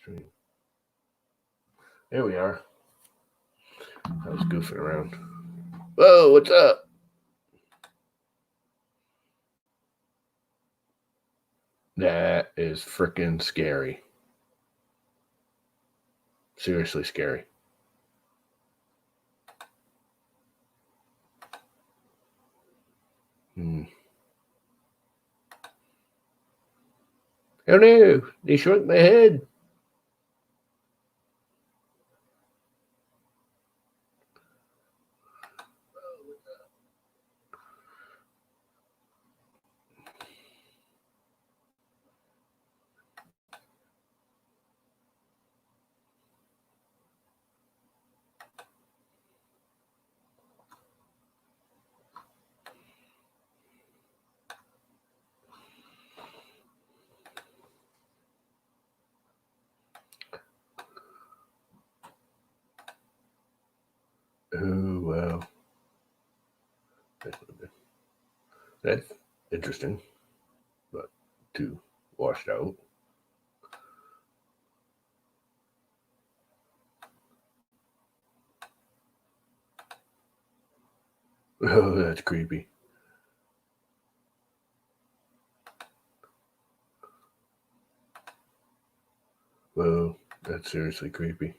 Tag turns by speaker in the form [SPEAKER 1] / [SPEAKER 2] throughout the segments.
[SPEAKER 1] stream. There we are. I was goofing around. Whoa, what's up? That is freaking scary. Seriously scary. Oh no, they shrunk my head. Oh, wow. That's interesting, but too washed out. Oh, that's creepy. Whoa, that's seriously creepy.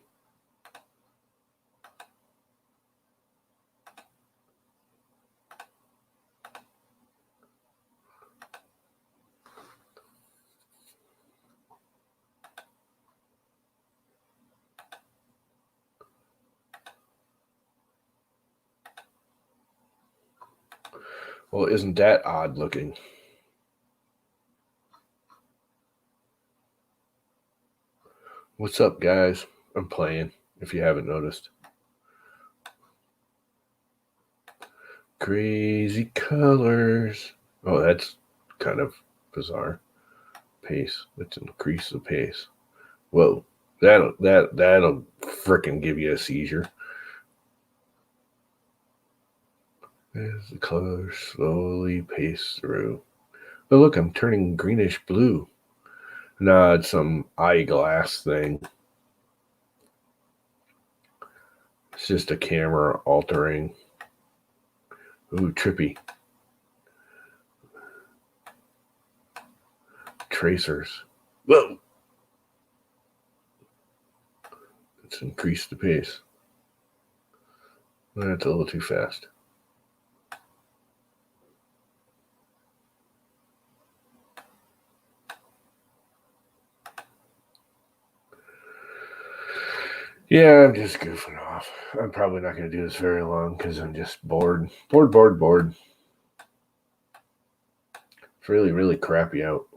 [SPEAKER 1] Well, isn't that odd looking? What's up, guys? I'm playing, if you haven't noticed. Crazy colors. Oh, that's kind of bizarre. Pace. Let's increase the pace. Whoa, that'll frickin' give you a seizure. As the colors slowly pace through. Oh, look, I'm turning greenish blue. Nah, it's some eyeglass thing. It's just a camera altering. Ooh, trippy. Tracers. Whoa. Let's increase the pace. That's a little too fast. Yeah, I'm just goofing off. I'm probably not going to do this very long because I'm just bored. Bored. It's really, really crappy out.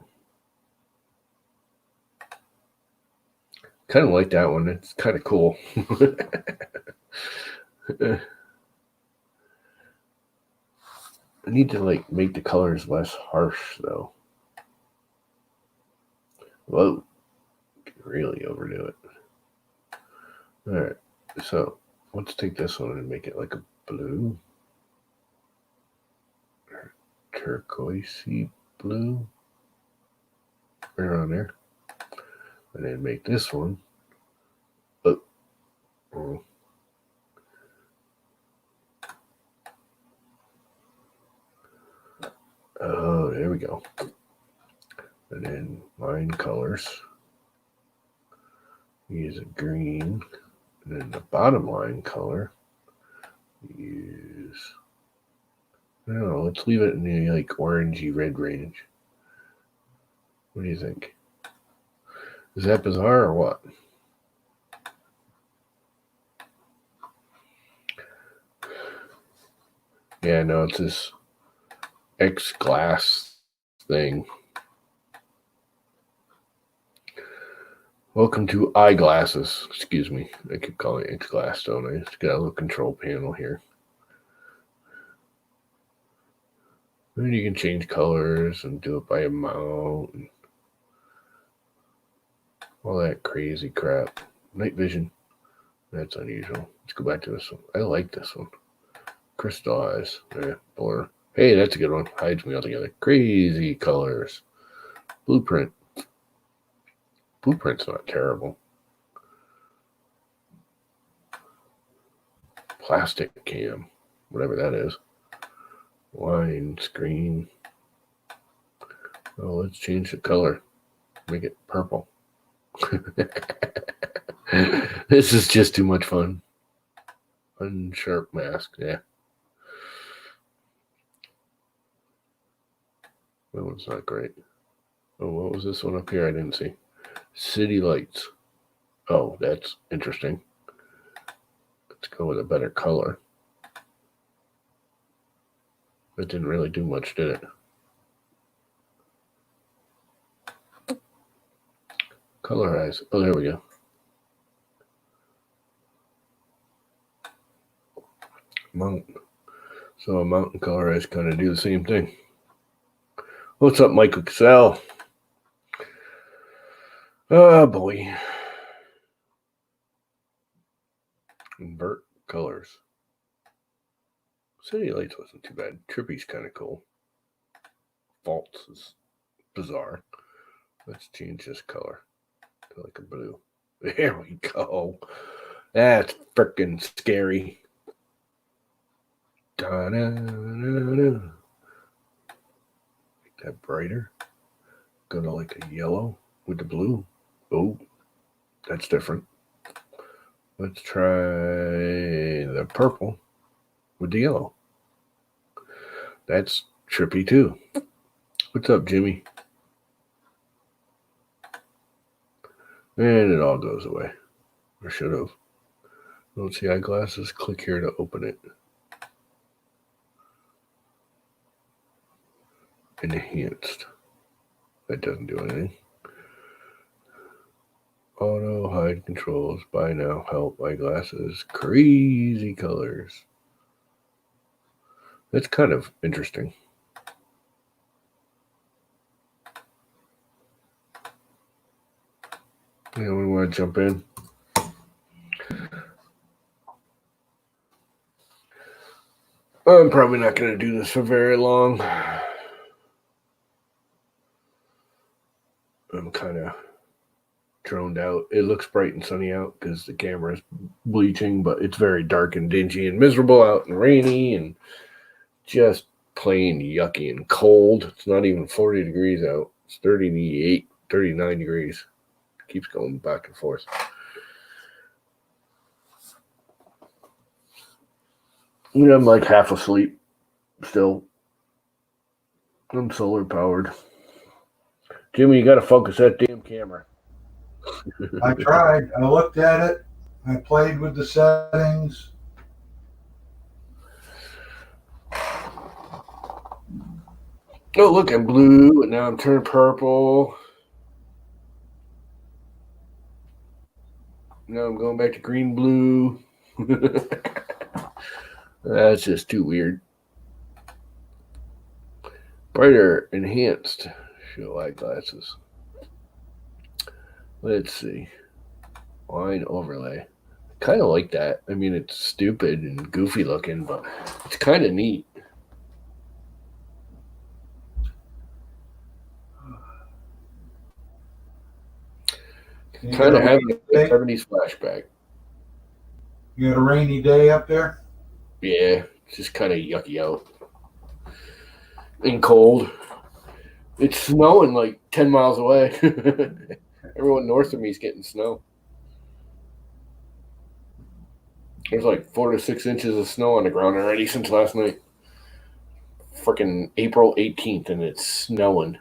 [SPEAKER 1] Kind of like that one. It's kind of cool. I need to make the colors less harsh though. Whoa, really overdo it. All right, so let's take this one and make it like a blue, turquoisey blue, right around there, and then make this one. Oh, there we go. And then line colors. Use a green. And then the bottom line color. Use, I don't know, let's leave it in the orangey red range. What do you think? Is that bizarre or what? Yeah, no, it's this X glass thing. Welcome to eyeglasses. Excuse me. I keep calling it X glass, don't I? It's got a little control panel here. And you can change colors and do it by amount and all that crazy crap. Night vision. That's unusual. Let's go back to this one. I like this one. Crystal eyes. Yeah, blur. Hey, that's a good one. Hides me altogether. Crazy colors. Blueprint. Blueprint's not terrible. plastic cam, whatever that is. Wine screen. Oh, let's change the color. Make it purple. This is just too much fun. Unsharp mask, yeah. That one's not great. Oh, what was this one up here? I didn't see. City lights. Oh, that's interesting. Let's go with a better color. That didn't really do much, did it? Colorize. Oh, there we go. Mountain. So a mountain colorize kind of do the same thing. What's up, Michael Cassell? Oh, boy. Invert colors. City lights wasn't too bad. Trippy's kind of cool. Faults is bizarre. Let's change this color to like a blue. There we go. That's freaking scary. Da-da-da-da. Make that brighter. Go to like a yellow with the blue. Oh, that's different. Let's try the purple with the yellow. That's trippy too. What's up, Jimmy? And it all goes away. Or should have. Don't see eyeglasses. Click here to open it. Enhanced. That doesn't do anything. Auto hide controls. Buy now. Help. Eyeglasses. Crazy colors. That's kind of interesting. Yeah, we want to jump in. I'm probably not going to do this for very long. I'm kind of droned out. It looks bright and sunny out because the camera is bleaching, but it's very dark and dingy and miserable out and rainy and just plain yucky and cold. It's not even 40 degrees out. It's 38, 39 degrees. Keeps going back and forth. Yeah, I'm like half asleep still. I'm solar powered. Jimmy, you got to focus that damn camera.
[SPEAKER 2] I tried. I looked at it. I played with the settings.
[SPEAKER 1] Oh, look, I'm blue, and now I'm turned purple. Now I'm going back to green, blue. That's just too weird. Brighter, enhanced. Show eyeglasses. Let's see. Wine overlay. Kind of like that. I mean, it's stupid and goofy looking, but it's kind of neat. Kind of having a 70s flashback.
[SPEAKER 2] You got a rainy day up there?
[SPEAKER 1] Yeah, it's just kind of yucky out. And cold. It's snowing like 10 miles away. Everyone north of me is getting snow. There's like 4 to 6 inches of snow on the ground already since last night. Freaking April 18th, and it's snowing.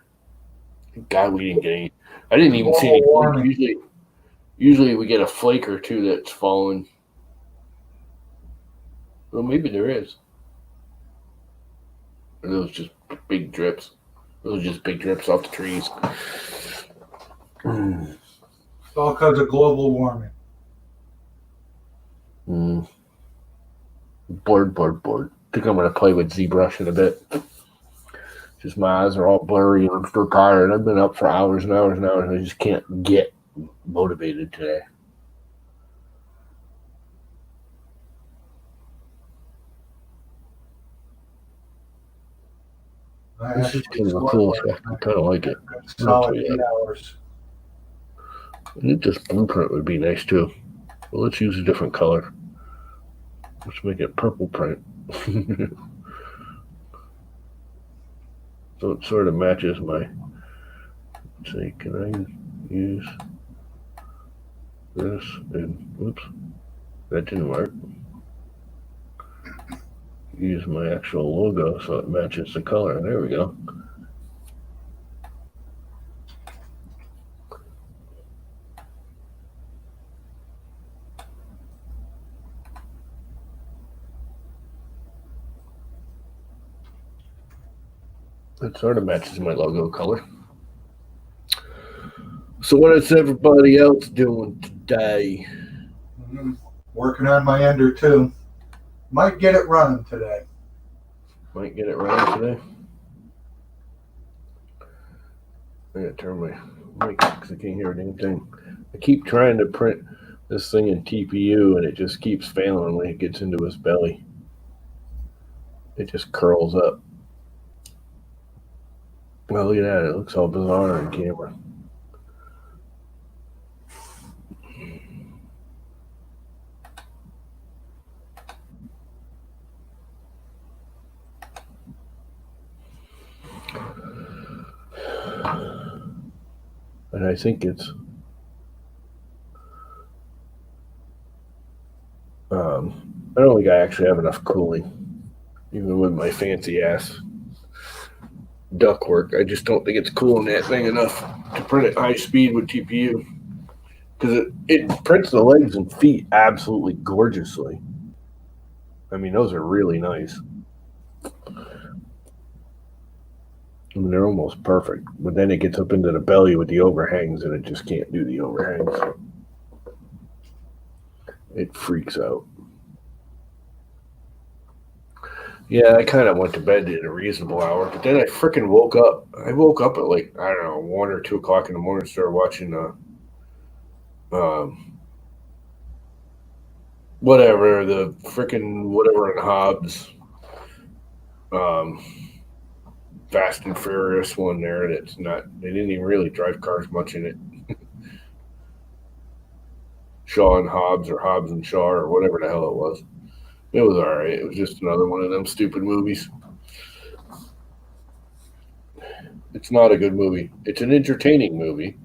[SPEAKER 1] God, we didn't get any. I didn't even see any flake. Usually we get a flake or two that's falling. Well, maybe there is. Or those just big drips. Those are just big drips off the trees.
[SPEAKER 2] It's all because of global warming.
[SPEAKER 1] Bored. I think I'm going to play with ZBrush in a bit. Just my eyes are all blurry and I'm still tired. I've been up for hours and hours and hours and I just can't get motivated today. This is kind of a cool effect. I kind of like it.
[SPEAKER 2] Solid 8 hours.
[SPEAKER 1] I think this blueprint would be nice too. Well, let's use a different color. Let's make it purple print. So it sort of matches my. Let's see, can I use this? And whoops, that didn't work. Use my actual logo so it matches the color. There we go. It sort of matches my logo color. So what is everybody else doing today?
[SPEAKER 2] Working on my ender too. Might get it running today.
[SPEAKER 1] Might get it running today. I gotta turn my mic because I can't hear anything. I keep trying to print this thing in TPU and it just keeps failing when it gets into his belly. It just curls up. Well, look at that. It looks all bizarre on camera. And I think it's I don't think I actually have enough cooling, even with my fancy ass ductwork. I just don't think it's cooling that thing enough to print at high speed with TPU because it prints the legs and feet absolutely gorgeously. I mean, those are really nice. I mean, they're almost perfect, but then it gets up into the belly with the overhangs, and it just can't do the overhangs. It freaks out. Yeah, I kind of went to bed at a reasonable hour, but then I freaking woke up. I woke up at like, I don't know, 1 or 2 o'clock in the morning, started watching whatever, the freaking whatever in Hobbs, Fast and Furious one there. That's not, they didn't even really drive cars much in it. Shaw and Hobbs or Hobbs and Shaw or whatever the hell it was. It was all right. It was just another one of them stupid movies. It's not a good movie. It's an entertaining movie.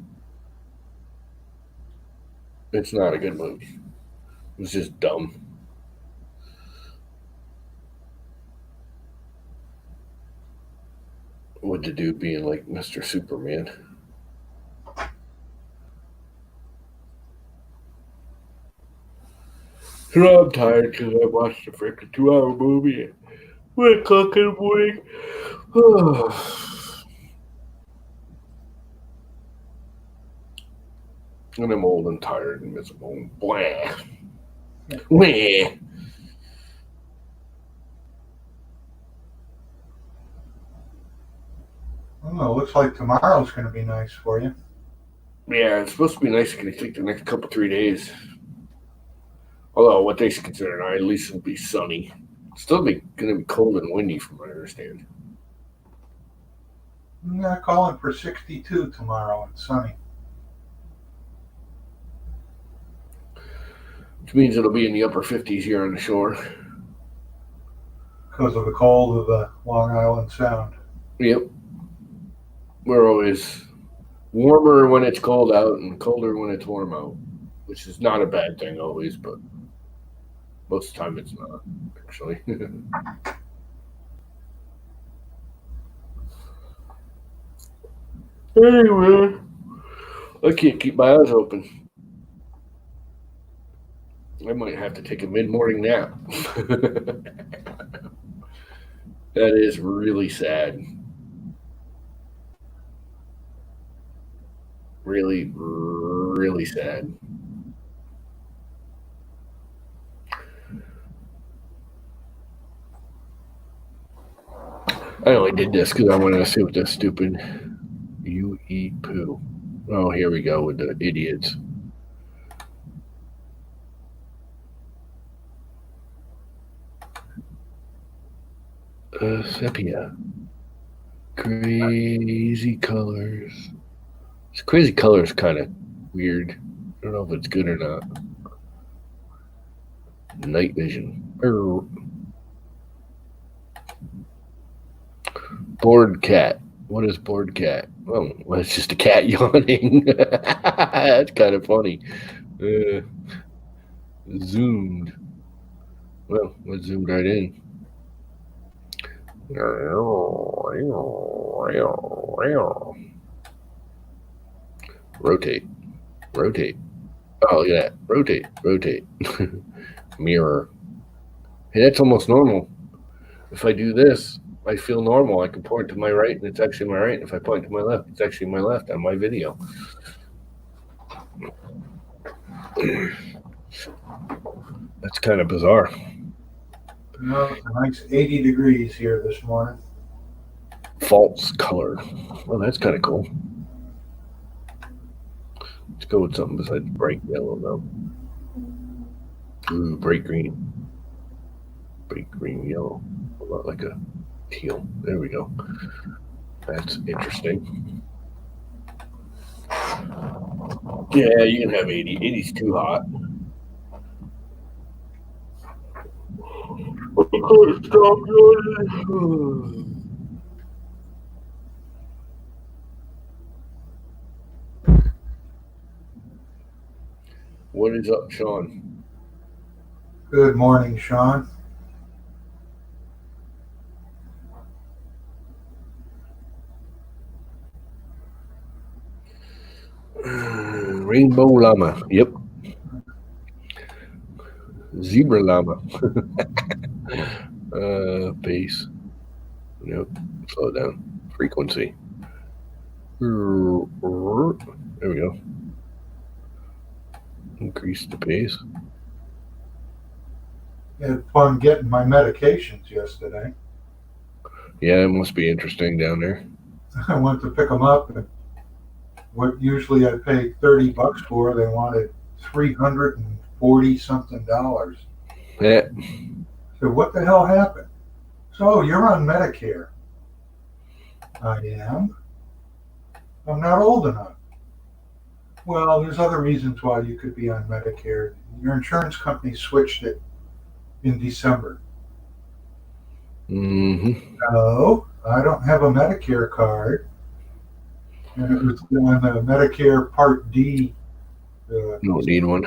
[SPEAKER 1] It's not a good movie. It was just dumb. With the dude being like Mr. Superman. So I'm tired because I watched a freaking 2-hour movie at 1 o'clock in the morning. And I'm old and tired and miserable. Blah. Blah.
[SPEAKER 2] Oh, looks like tomorrow's going to be nice for you.
[SPEAKER 1] Yeah, it's supposed to be nice. Can you take the next couple 3 days? Although what they consider now, at least it'll be sunny. Still be going to be cold and windy, from what I understand.
[SPEAKER 2] Yeah, calling for 62 tomorrow and sunny.
[SPEAKER 1] Which means it'll be in the upper 50s here on the shore.
[SPEAKER 2] Because of the cold of the Long Island Sound.
[SPEAKER 1] Yep. We're always warmer when it's cold out and colder when it's warm out, which is not a bad thing always, but most of the time it's not, actually. Anyway, I can't keep my eyes open. I might have to take a mid-morning nap. That is really sad. Really, really sad. I only did this because I wanted to see what this stupid UE poo. Oh, here we go with the idiots. Sepia. Crazy colors. This crazy color is kind of weird. I don't know if it's good or not. Night vision. Bored cat. What is bored cat? Oh, well, it's just a cat yawning. That's kind of funny. Zoomed. Well, let's zoom right in. Rotate. Rotate. Oh, look at that. Rotate. Rotate. Mirror. Hey, that's almost normal. If I do this, I feel normal. I can point to my right, and it's actually my right. If I point to my left, it's actually my left on my video. That's kind of bizarre.
[SPEAKER 2] No, it's a nice 80 degrees here this morning.
[SPEAKER 1] False color. Well, that's kind of cool. Let's go with something besides bright yellow, though. Ooh, bright green. Bright green yellow. A lot like a teal. There we go. That's interesting. Yeah, you can have 80. 80's too hot. Stop yawning. What is up, Sean?
[SPEAKER 2] Good morning, Sean.
[SPEAKER 1] Rainbow llama. Yep. Zebra llama. Bass. Nope. Slow it down. Frequency. There we go. Increase the pace.
[SPEAKER 2] Had fun getting my medications yesterday.
[SPEAKER 1] Yeah, it must be interesting down there.
[SPEAKER 2] I went to pick them up, and what usually I pay $30 for, they wanted $340 something.
[SPEAKER 1] Yeah.
[SPEAKER 2] So what the hell happened? So you're on Medicare. I am. I'm not old enough. Well, there's other reasons why you could be on Medicare. Your insurance company switched it in December.
[SPEAKER 1] Mm-hmm.
[SPEAKER 2] No, I don't have a Medicare card. And it was on the Medicare Part D
[SPEAKER 1] You don't need one.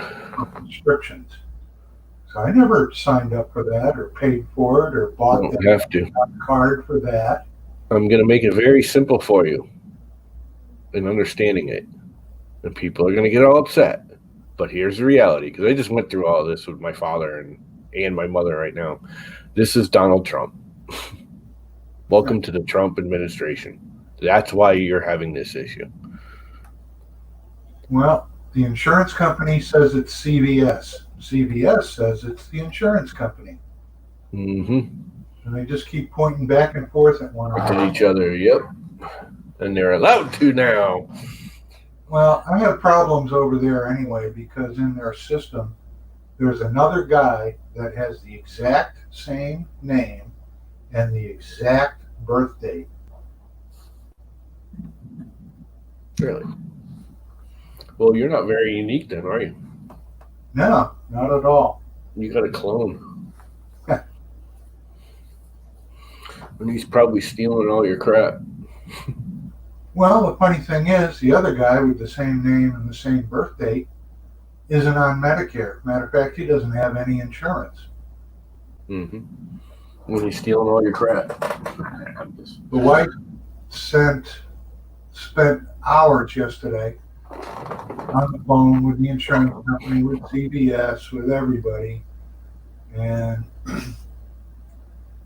[SPEAKER 2] prescriptions. So I never signed up for that or paid for it or bought
[SPEAKER 1] You don't
[SPEAKER 2] that
[SPEAKER 1] have to.
[SPEAKER 2] card for that.
[SPEAKER 1] I'm going to make it very simple for you in understanding it. And people are going to get all upset. But here's the reality, because I just went through all this with my father and my mother right now. This is Donald Trump. Welcome to the Trump administration. That's why you're having this issue.
[SPEAKER 2] Well, the insurance company says it's CVS. CVS says it's the insurance company.
[SPEAKER 1] Mm-hmm.
[SPEAKER 2] And they just keep pointing back and forth at one
[SPEAKER 1] Look at
[SPEAKER 2] another.
[SPEAKER 1] each other, yep. And they're allowed to now.
[SPEAKER 2] Well, I have problems over there anyway because in their system, there's another guy that has the exact same name and the exact birth date.
[SPEAKER 1] Really? Well, you're not very unique then, are you?
[SPEAKER 2] No, not at all.
[SPEAKER 1] You got a clone. And he's probably stealing all your crap.
[SPEAKER 2] Well, the funny thing is, the other guy with the same name and the same birth date isn't on Medicare. Matter of fact, he doesn't have any insurance.
[SPEAKER 1] Mm-hmm. When he's stealing all your crap.
[SPEAKER 2] The wife spent hours yesterday on the phone with the insurance company, with CVS, with everybody, and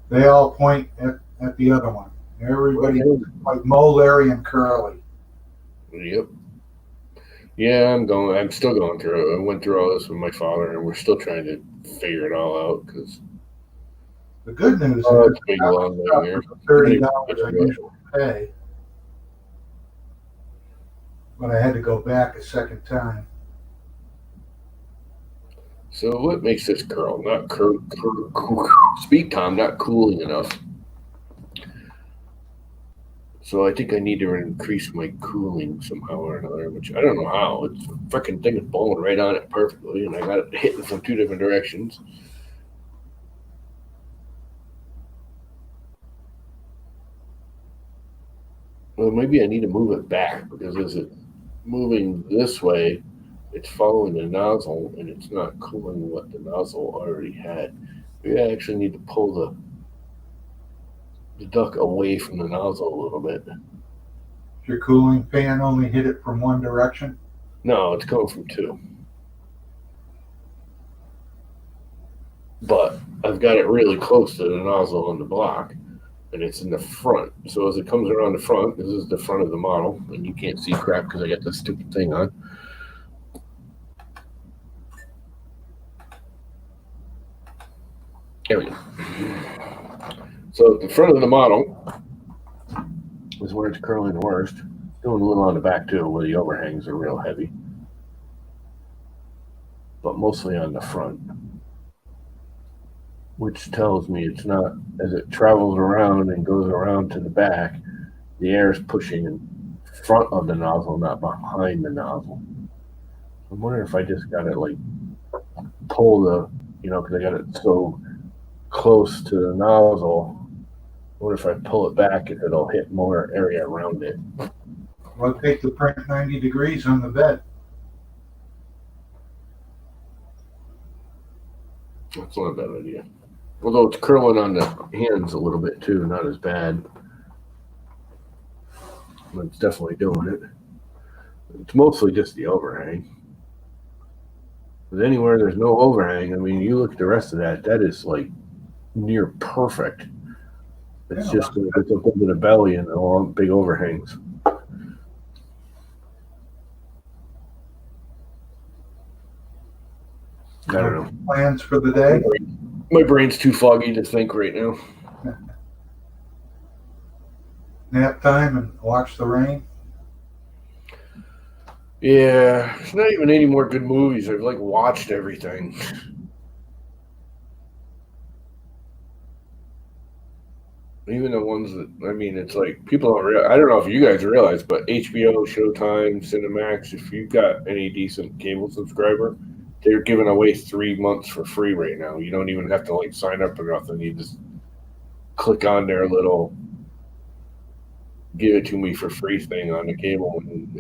[SPEAKER 2] they all point at the other one. Everybody like Mo, Larry, and Curly.
[SPEAKER 1] Yep. Yeah, I'm still going through it. I went through all this with my father, and we're still trying to figure it all out because
[SPEAKER 2] The good news
[SPEAKER 1] it's
[SPEAKER 2] is
[SPEAKER 1] a big long way here.
[SPEAKER 2] $30 I usually pay, but I had to go back a second time.
[SPEAKER 1] So what makes this curl not speak Tom not cooling enough? So I think I need to increase my cooling somehow or another, which I don't know how. It's the freaking thing is blowing right on it perfectly, and I got it hitting from two different directions. Well, maybe I need to move it back because as it's moving this way, it's following the nozzle and it's not cooling what the nozzle already had. Maybe I actually need to pull the duck away from the nozzle a little bit.
[SPEAKER 2] Your cooling fan only hit it from one direction?
[SPEAKER 1] No, it's coming from two. But I've got it really close to the nozzle on the block, and it's in the front. So as it comes around the front, this is the front of the model, and you can't see crap because I got this stupid thing on. There we go. So the front of the model is where it's curling the worst. Doing a little on the back too, where the overhangs are real heavy. But mostly on the front. Which tells me it's not, as it travels around and goes around to the back, the air is pushing in front of the nozzle, not behind the nozzle. I'm wondering if I just got to like pull the, because I got it so close to the nozzle. I wonder if I pull it back, if it'll hit more area around it.
[SPEAKER 2] Rotate the print 90 degrees on the bed.
[SPEAKER 1] That's not a bad idea. Although it's curling on the hands a little bit too, not as bad. But it's definitely doing it. It's mostly just the overhang. But anywhere there's no overhang, I mean, you look at the rest of that, that is like near perfect. It's just it's up into the belly and all big overhangs. I don't know.
[SPEAKER 2] Plans for the day?
[SPEAKER 1] My brain's too foggy to think right now.
[SPEAKER 2] Nap time and watch the rain?
[SPEAKER 1] Yeah, there's not even any more good movies. I've like watched everything. Even the ones that, I mean, it's like people don't I don't know if you guys realize, but HBO, Showtime, Cinemax, if you've got any decent cable subscriber, they're giving away 3 months for free right now. You don't even have to like sign up or nothing. You just click on their little give it to me for free thing on the cable, and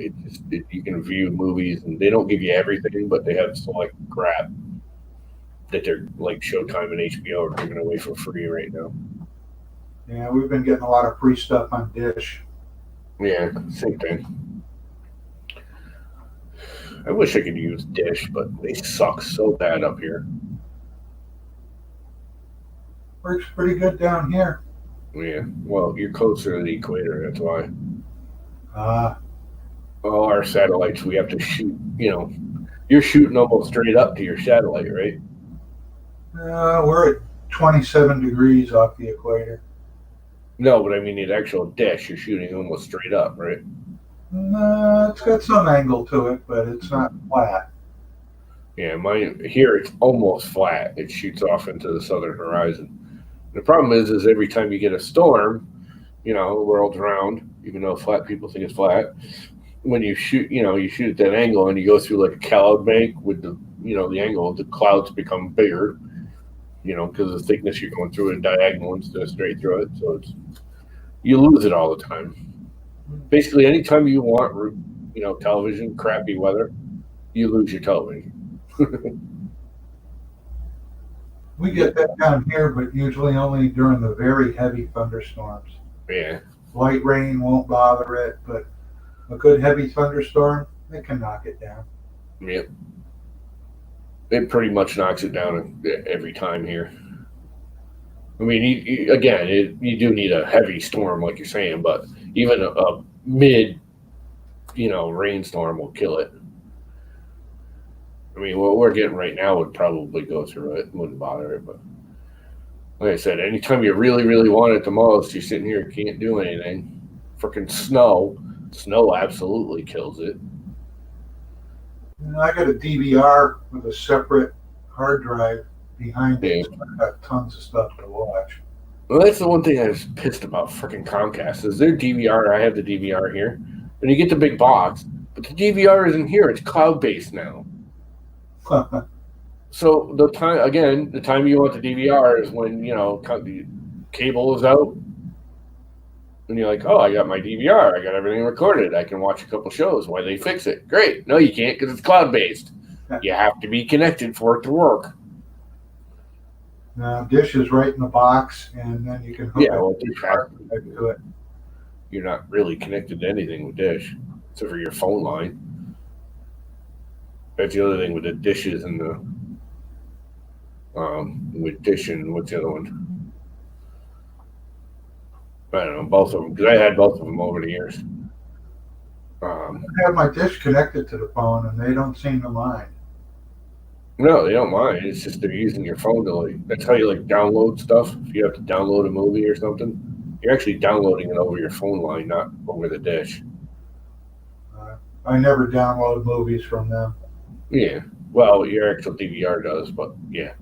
[SPEAKER 1] you can view movies, and they don't give you everything, but they have select crap that they're like Showtime and HBO are giving away for free right now.
[SPEAKER 2] Yeah, we've been getting a lot of free stuff on Dish.
[SPEAKER 1] Yeah, same thing. I wish I could use Dish, but they suck so bad up here.
[SPEAKER 2] Works pretty good down here.
[SPEAKER 1] Yeah, well, you're closer to the equator, that's why. All our satellites, we have to shoot, you're shooting almost straight up to your satellite, right?
[SPEAKER 2] We're at 27 degrees off the equator.
[SPEAKER 1] No, but I mean the actual dish, you're shooting almost straight up, right?
[SPEAKER 2] It's got some angle to it, but it's not flat.
[SPEAKER 1] Yeah, mine here it's almost flat. It shoots off into the southern horizon. The problem is every time you get a storm, the world's round, even though flat people think it's flat. When you shoot, you shoot at that angle and you go through like a cloud bank with the, the angle, the clouds become bigger, because of the thickness you're going through it diagonal instead of straight through it. So you lose it all the time. Basically, anytime you want, television, crappy weather, you lose your television.
[SPEAKER 2] We get that down here, but usually only during the very heavy thunderstorms.
[SPEAKER 1] Yeah.
[SPEAKER 2] Light rain won't bother it, but a good heavy thunderstorm, they can knock it down.
[SPEAKER 1] Yep. It pretty much knocks it down every time here. I mean, you do need a heavy storm, like you're saying, but even a mid, rainstorm will kill it. I mean, what we're getting right now would probably go through it, wouldn't bother it. But like I said, anytime you really, really want it the most, you're sitting here, can't do anything. Freaking snow absolutely kills it.
[SPEAKER 2] I got a DVR with a separate hard drive behind it. So I've got tons of stuff to watch.
[SPEAKER 1] Well, that's the one thing I was pissed about freaking Comcast is their DVR. I have the DVR here, and you get the big box, but the DVR isn't here. It's cloud-based now. So the time you want the DVR is when the cable is out, And you're like, oh, I got my DVR. I got everything recorded. I can watch a couple shows. Why they fix it? Great. No, you can't because it's cloud-based. You have to be connected for it to work.
[SPEAKER 2] Dish is right in the box, and then you can hook to it.
[SPEAKER 1] You're not really connected to anything with Dish, except for your phone line. That's the other thing with the dishes and the with Dish and what's the other one? I don't know, both of them, because I had both of them over the years.
[SPEAKER 2] I have my Dish connected to the phone, and they don't seem to mind.
[SPEAKER 1] No, they don't mind. It's just they're using your phone to that's how you download stuff. If you have to download a movie or something, you're actually downloading it over your phone line, not over the Dish.
[SPEAKER 2] I never download movies from them.
[SPEAKER 1] Yeah, well, your actual DVR does, but yeah.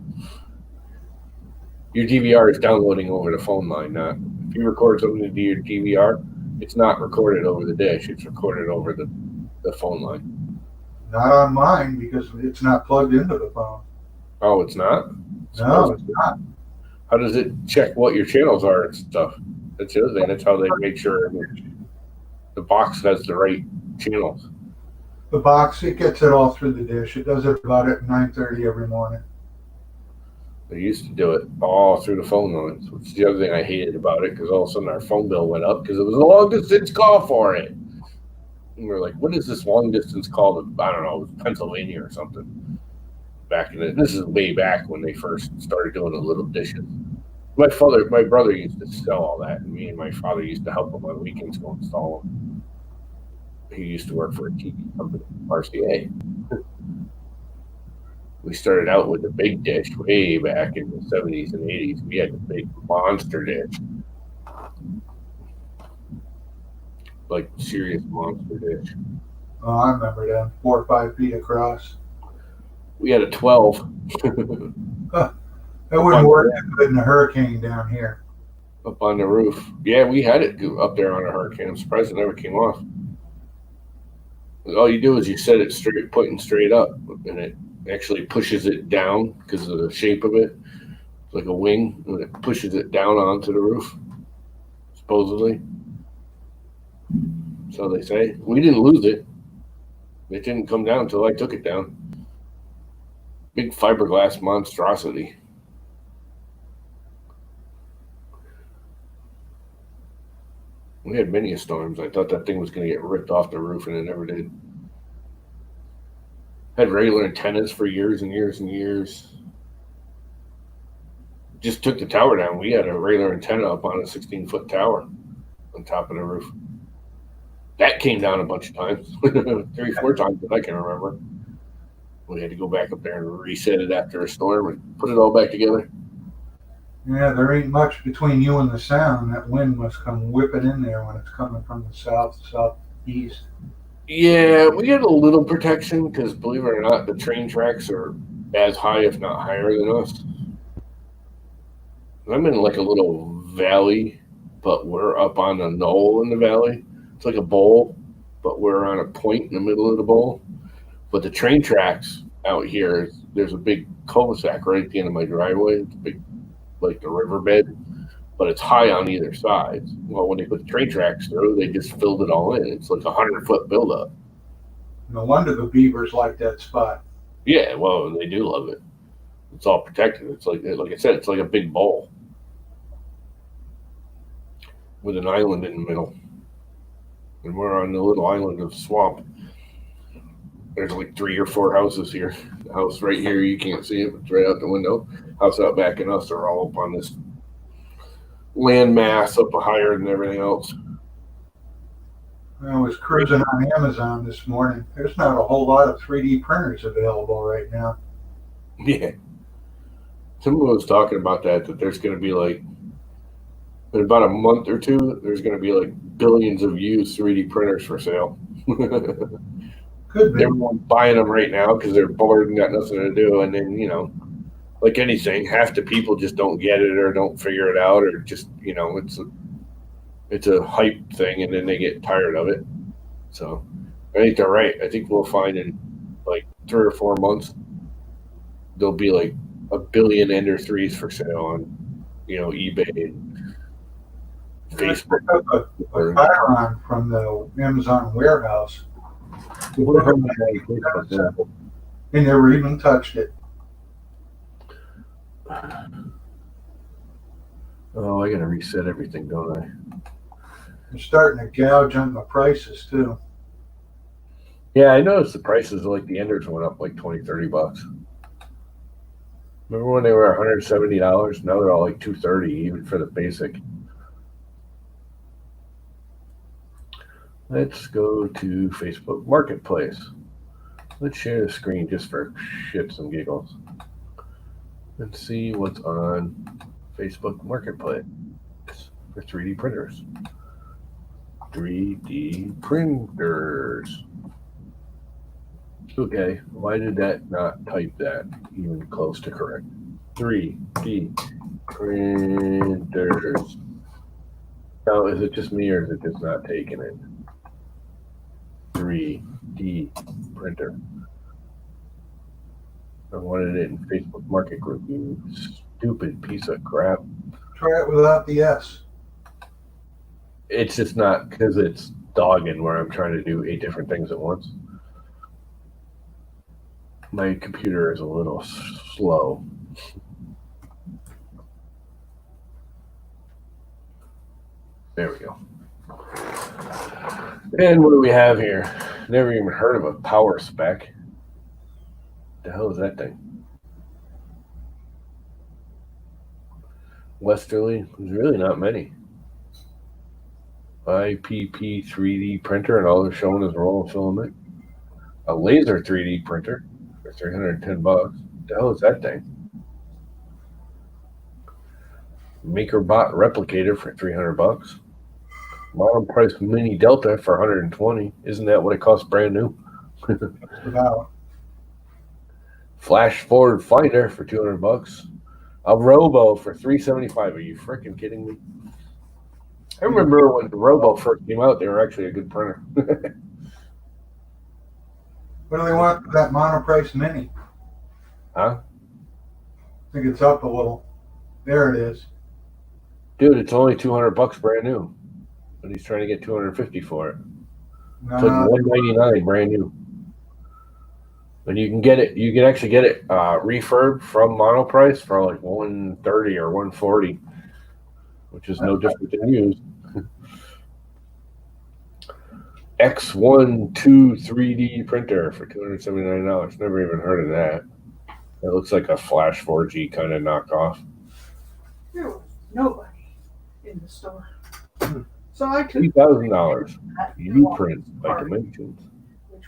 [SPEAKER 1] Your DVR is downloading over the phone line, not if you record something into your DVR, it's not recorded over the Dish, it's recorded over the phone line.
[SPEAKER 2] Not on mine because it's not plugged into the phone.
[SPEAKER 1] Oh, it's not?
[SPEAKER 2] No, it's not.
[SPEAKER 1] How does it check what your channels are and stuff? That's the other thing. That's how they make sure the box has the right channels.
[SPEAKER 2] The box, it gets it all through the Dish. It does it about at 9:30 every morning.
[SPEAKER 1] They used to do it all through the phone lines, which is the other thing I hated about it, because all of a sudden our phone bill went up because it was a long distance call for it. And we're like, what is this long distance call to, I don't know, Pennsylvania or something. This is way back when they first started doing the little dishes. My brother used to sell all that, and me and my father used to help him on weekends go install them. He used to work for a TV company, RCA. We started out with the big dish way back in the 70s and 80s. We had the big monster dish. Like serious monster dish.
[SPEAKER 2] Oh, I remember them. 4 or 5 feet across.
[SPEAKER 1] We had a 12.
[SPEAKER 2] That wouldn't work good in a hurricane down here.
[SPEAKER 1] Up on the roof. Yeah, we had it up there on a hurricane. I'm surprised it never came off. All you do is you set it straight, pointing straight up, and it actually pushes it down because of the shape of it. It's like a wing, and it pushes it down onto the roof, supposedly. So they say. We didn't lose it. It didn't come down until I took it down. Big fiberglass monstrosity. We had many storms. I thought that thing was going to get ripped off the roof, and it never did. Had regular antennas for years and years and years. Just took the tower down. We had a regular antenna up on a 16-foot tower on top of the roof. That came down a bunch of times, 3, 4 times that I can remember. We had to go back up there and reset it after a storm and put it all back together.
[SPEAKER 2] Yeah, there ain't much between you and the sound. That wind must come whipping in there when it's coming from the southeast.
[SPEAKER 1] Yeah, we had a little protection because, believe it or not, the train tracks are as high, if not higher than us. I'm in like a little valley, but we're up on a knoll in the valley. It's like a bowl, but we're on a point in the middle of the bowl. But the train tracks out here, there's a big cul-de-sac right at the end of my driveway. It's big, like the riverbed, but it's high on either side. Well, when they put the train tracks through, they just filled it all in. It's like 100-foot buildup.
[SPEAKER 2] No wonder the beavers like that spot.
[SPEAKER 1] Yeah, well, they do love it. It's all protected. It's like I said, it's like a big bowl with an island in the middle. And we're on the little island of swamp. There's like 3 or 4 houses here. The house right here, you can't see it, but it's right out the window. House out back and us are all up on this land mass up higher than everything else.
[SPEAKER 2] I was cruising on Amazon this morning. There's not a whole lot of 3D printers available right now.
[SPEAKER 1] Yeah. Someone was talking about that there's going to be like, in about a month or 2, there's going to be like billions of used 3D printers for sale.
[SPEAKER 2] Could be.
[SPEAKER 1] Everyone's buying them right now because they're bored and got nothing to do. And then, like anything, half the people just don't get it or don't figure it out, or just, it's a hype thing, and then they get tired of it. So I think they're right. I think we'll find in like 3 or 4 months, there'll be like a billion Ender 3s for sale on, eBay. Facebook.
[SPEAKER 2] A Chiron from the Amazon warehouse.
[SPEAKER 1] What the hell am I on Facebook doing?
[SPEAKER 2] They never even touched it.
[SPEAKER 1] Oh, I gotta reset everything, don't I?
[SPEAKER 2] They're starting to gouge on the prices too.
[SPEAKER 1] Yeah, I noticed the prices of like the Enders went up like $20-$30. Remember when they were $170? Now they're all like $230, even for the basic. Let's go to Facebook Marketplace. Let's share the screen just for shits and giggles. Let's see what's on Facebook Marketplace for 3D printers. 3D printers. Okay, why did that not type that even close to correct? 3D printers. Now, is it just me or is it just not taking it? 3D printer. I wanted it in Facebook Market Group, you stupid piece of crap.
[SPEAKER 2] Try it without the S.
[SPEAKER 1] It's just not because it's dogging where I'm trying to do 8 different things at once. My computer is a little slow. There we go. And what do we have here? Never even heard of a power spec. The hell is that thing? Westerly. There's really not many. IPP 3D printer, and all they're showing is roll of filament. A laser 3D printer for $310. The hell is that thing? MakerBot replicator for $300. Modern price mini Delta for $120. Isn't that what it costs brand new?
[SPEAKER 2] Without.
[SPEAKER 1] Flash forward finder for $200. A Robo for $375. Are you freaking kidding me? I remember when the Robo first came out, they were actually a good printer.
[SPEAKER 2] What do they want for that monoprice mini?
[SPEAKER 1] Huh?
[SPEAKER 2] I think it's up a little. There it is.
[SPEAKER 1] Dude, it's only $200 brand new. But he's trying to get $250 for it. It's like $199 brand new. And you can get it. You can actually get it refurb from Monoprice for like $130 or $140, which is no different than used. X12 3D printer for $279. Never even heard of that. It looks like a Flash 4G kind of knockoff.
[SPEAKER 3] There was nobody in the store. So I took
[SPEAKER 1] $3,000. U-print by Dimensions.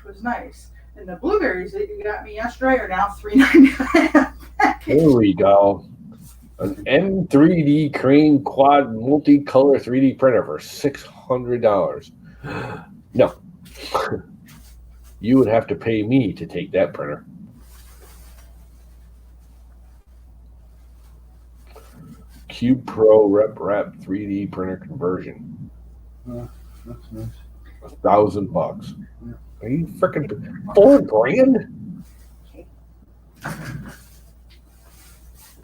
[SPEAKER 3] which was nice. And the blueberries that you got me yesterday are now $3.99.
[SPEAKER 1] There we go. An M3D Crane Quad multicolor 3D printer for $600. No. You would have to pay me to take that printer. Cube Pro Rep 3D printer conversion.
[SPEAKER 2] That's nice.
[SPEAKER 1] $1,000. Are you freaking $4,000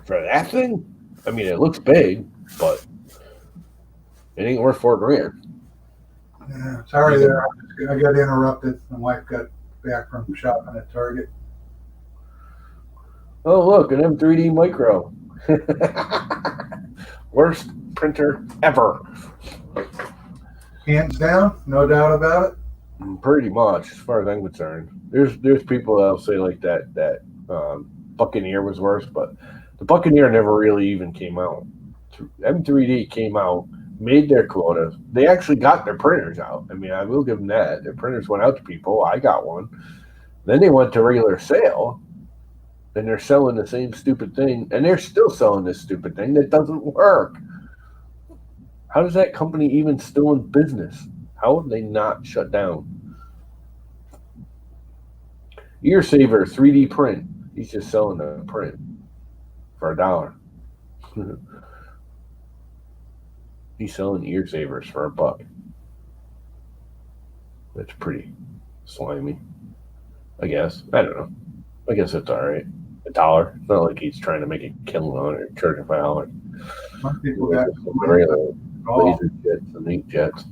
[SPEAKER 1] for that thing? I mean, it looks big, but it ain't worth $4,000.
[SPEAKER 2] Yeah, sorry there. I got interrupted. My wife got back from shopping at Target.
[SPEAKER 1] Oh, look, an M3D Micro. Worst printer ever.
[SPEAKER 2] Hands down, no doubt about it.
[SPEAKER 1] Pretty much, as far as I'm concerned. There's people that'll say like that Buccaneer was worse, but the Buccaneer never really even came out. M3D came out, made their quota. They actually got their printers out. I mean, I will give them that. Their printers went out to people. I got one. Then they went to regular sale, and they're selling the same stupid thing, and they're still selling this stupid thing that doesn't work. How is that company even still in business? How have they not shut down? Ear Saver 3D print. He's just selling a print for $1. He's selling ear savers for $1. That's pretty slimy, I guess. I don't know. I guess it's all right. $1. It's not like he's trying to make a killing on it or charging $5.
[SPEAKER 2] Some people got
[SPEAKER 1] laser jets and inkjets.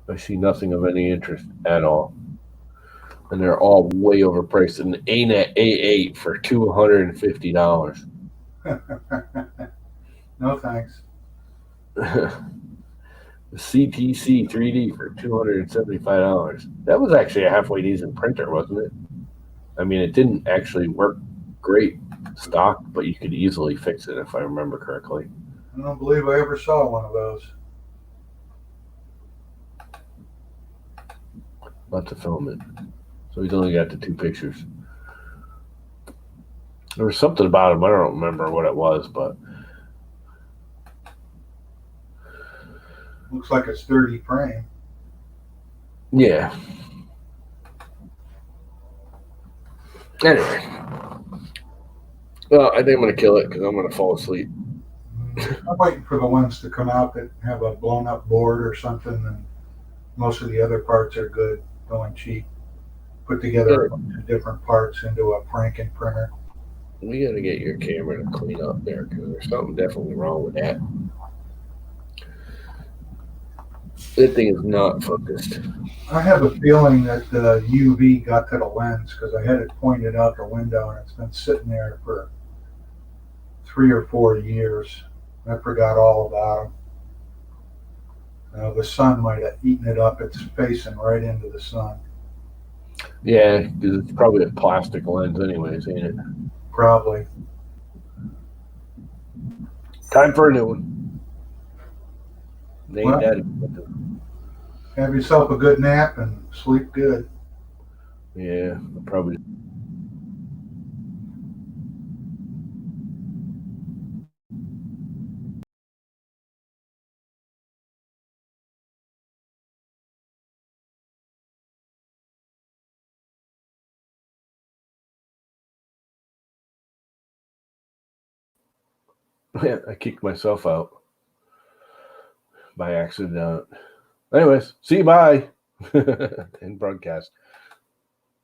[SPEAKER 1] I see nothing of any interest at all. And they're all way overpriced. An ANET A8 for $250.
[SPEAKER 2] No thanks.
[SPEAKER 1] The CTC 3D for $275. That was actually a halfway decent printer, wasn't it? I mean, it didn't actually work great stock, but you could easily fix it if I remember correctly.
[SPEAKER 2] I don't believe I ever saw one of those.
[SPEAKER 1] Lots of filament. So he's only got the 2 pictures. There was something about him. I don't remember what it was, but
[SPEAKER 2] Looks like a sturdy frame.
[SPEAKER 1] yeah. Anyway. Well, I think I'm going to kill it because I'm going to fall asleep.
[SPEAKER 2] I'm waiting for the ones to come out that have a blown up board or something, and most of the other parts are good, going cheap. Put together a bunch of different parts into a Franken printer.
[SPEAKER 1] We got to get your camera to clean up there because there's something definitely wrong with that. That thing is not focused.
[SPEAKER 2] I have a feeling that the UV got to the lens because I had it pointed out the window and it's been sitting there for 3 or 4 years. I forgot all about them. The sun might have eaten it up. It's facing right into the sun.
[SPEAKER 1] Yeah, because it's probably a plastic lens anyways, ain't it?
[SPEAKER 2] Probably.
[SPEAKER 1] Time for a new one. Ain't
[SPEAKER 2] Well,
[SPEAKER 1] that
[SPEAKER 2] have yourself a good nap and sleep good.
[SPEAKER 1] yeah, probably. Yeah, I kicked myself out by accident. Anyways, see you, bye. And broadcast.